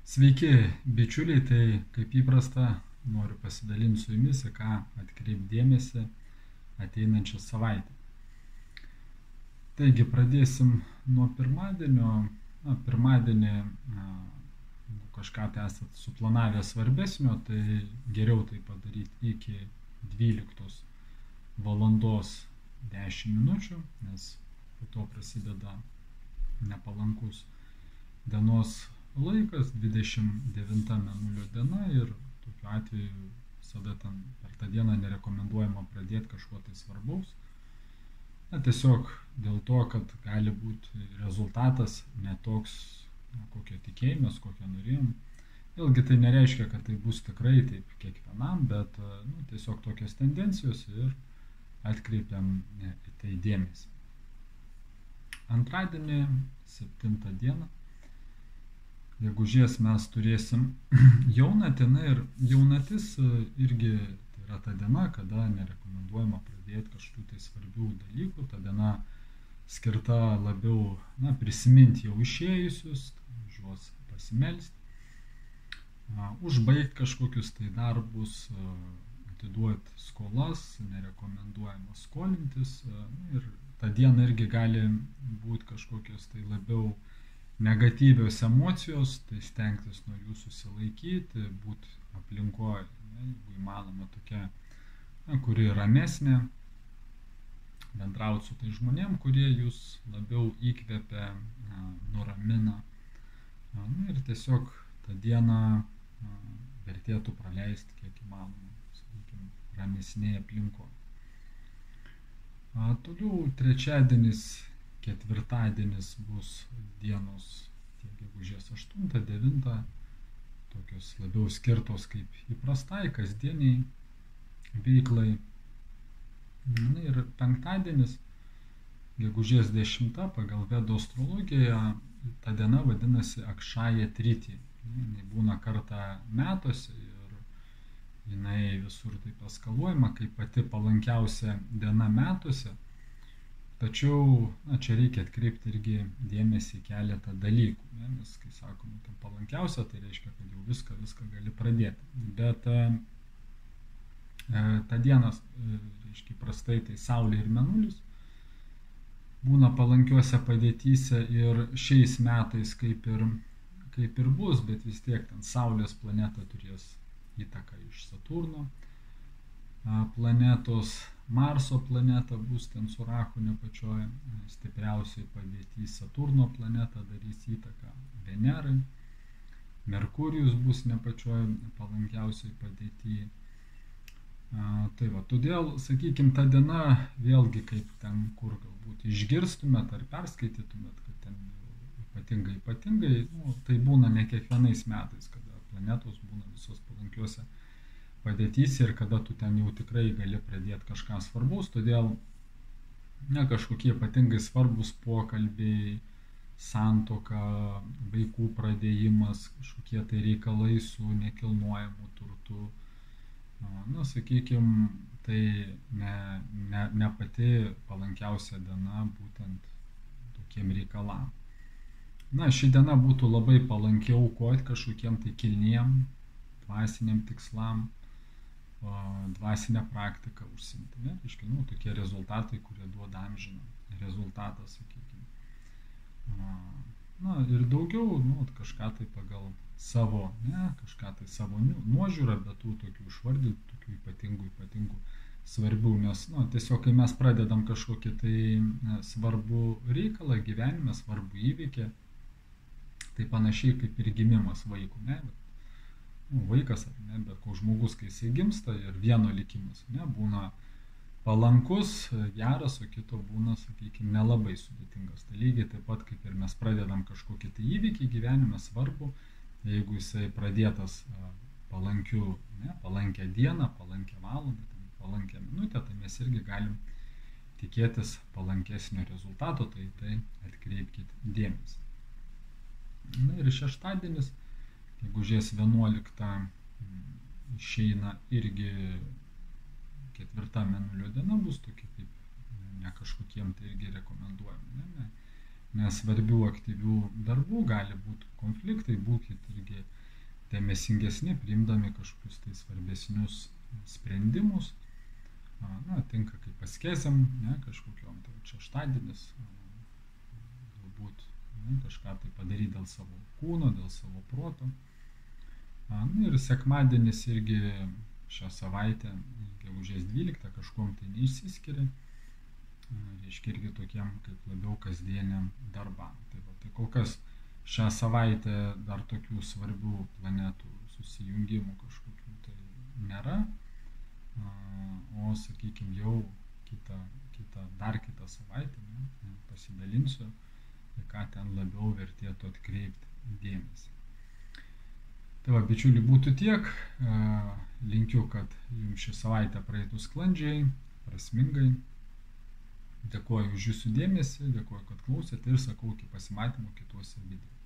Sveiki, bičiuliai, tai kaip įprasta noriu pasidalinti su jumis, į ką atkreipdėmėsi ateinančią savaitę. Taigi pradėsim nuo pirmadienio. Pirmadienį kažką tai esat suplanavę svarbesnio, tai geriau tai padaryti iki 12 valandos 10 minučių, nes po to prasideda nepalankus dienos laikas, 29 mėnulio diena ir tokiu atveju visada ten per tą dieną nerekomenduojama pradėti kažko tai svarbaus. Tiesiog dėl to, kad gali būti rezultatas netoks, kokio tikėjomės, kokio norėjom. Vėlgi tai nereiškia, kad tai bus tikrai taip kiekvienam, bet tiesiog tokios tendencijos ir atkreipiam į tai dėmesį. Antradienį, 7 dieną, gegužės mes turėsim jaunatį, ir jaunatis irgi tai yra ta diena, kada nerekomenduojama pradėti kažkokių tai svarbių dalykų. Ta diena skirta labiau prisiminti jau išėjusius, už juos pasimelsti, užbaigti kažkokius tai darbus, atiduoti skolas, nerekomenduojama skolintis. Ir ta diena irgi gali būti kažkokios tai labiau negatyvios emocijos, tai stengtis nuo jų susilaikyti, būti aplinkoje, jeigu įmanoma tokia, kuri ramesnė, bendrauti su tai žmonėm, kurie jūs labiau įkvepia, nuramina. Ir tiesiog tą dieną vertėtų praleisti kiek įmanoma, sakykime, ramesnėje aplinkoje. Toliau trečiadienis, ketvirtadienis bus dienos tiek gegužės 8-9, tokios labiau skirtos kaip įprastai, kasdieniai veiklai. Ir penktadienis, gegužės 10, pagal Vedų astrologiją, ta diena vadinasi Akšaja Triti. Jinai būna kartą metuose ir jinai visur taip eskaluojama kaip pati palankiausia diena metuose. Tačiau čia reikia atkreipti irgi dėmesį į keletą dalykų, nes kai sakome, tai palankiausia, tai reiškia, kad jau viską gali pradėti. Bet ta dienas, reiškia, prastai tai Saulė ir Mėnulis būna palankiuose padėtyse ir šiais metais kaip ir bus, bet vis tiek ten Saulės planeta turės įtaką iš Saturno planetos. Marso planeta bus ten su Rahu ne pačioj stipriausiai padėty, Saturno planeta darys įtaką Venerai, Merkurijus bus ne pačioj palankiausiai padėty. Tai va, todėl, sakykime, ta diena vėlgi kaip ten, kur galbūt išgirstumėt ar perskaitytumėt, kad ten ypatingai, tai būna ne kiekvienais metais, kada planetos būna visos palankiuose padėtyse ir kada tu ten jau tikrai gali pradėti kažką svarbaus, todėl kažkokie ypatingai svarbus pokalbiai, santuoka, vaikų pradėjimas, kažkokie tai reikalai su nekilnojamu turtu, sakykime, tai ne pati palankiausia diena būtent tokiem reikalam. Ši diena būtų labai palanki aukoti kažkokiem tai kilniem, dvasiniam tikslam, dvasinę praktiką užsiimti. Reiškia, tokie rezultatai, kurie duoda amžiną rezultatą, sakykime. Ir daugiau, kažką tai pagal savo, kažką tai savo nuožiūrą, bet tų tokių išvardintų, tokių ypatingų svarbių, nes, tiesiog, kai mes pradedam kažkokį tai svarbų reikalą gyvenime, svarbų įvykį, tai panašiai kaip ir gimimas vaikų, vaikas, bet koks žmogus, kai jisai gimsta ir vieno likimas, būna palankus, geras, o kito būna, sakykime, nelabai sudėtingas. Tai lygiai taip pat, kaip ir mes pradedam kažkokį tai įvykį gyvenime svarbu, jeigu jisai pradėtas palankę dieną, palankę valandą, palankę minutę, tai mes irgi galim tikėtis palankesnio rezultato, tai atkreipkite dėmesį. Ir šeštadienis, gegužės 11, išeina irgi 4 mėnulio diena, bus tokia kaip ne kažkokiem tai irgi rekomenduojami, nes svarbių aktyvių darbų gali būti konfliktai, būkite irgi dėmesingesni, priimdami kažkokius tai svarbesnius sprendimus. Tinka kaip askezėm, kažkokiom, tai šeštadienis, galbūt kažką tai padaryti dėl savo kūno, dėl savo proto. Ir sekmadienis irgi šią savaitę, gegužės 12, kažkuom tai neišsiskiria, reiškia irgi tokiem kaip labiau kasdieniam darbam. Tai kol kas šią savaitę dar tokių svarbių planetų susijungimų kažkokių tai nėra, o sakykime jau dar kitą savaitę pasidalinsiu, ką ten labiau vertėtų atkreipti dėmesį. Tai va, bičiuli, būtų tiek. Linkiu, kad jums ši savaitė praeitų sklandžiai, prasmingai. Dėkuoju už jūsų dėmesį, dėkuoju, kad klausėte ir sakau iki pasimatymo kituose video.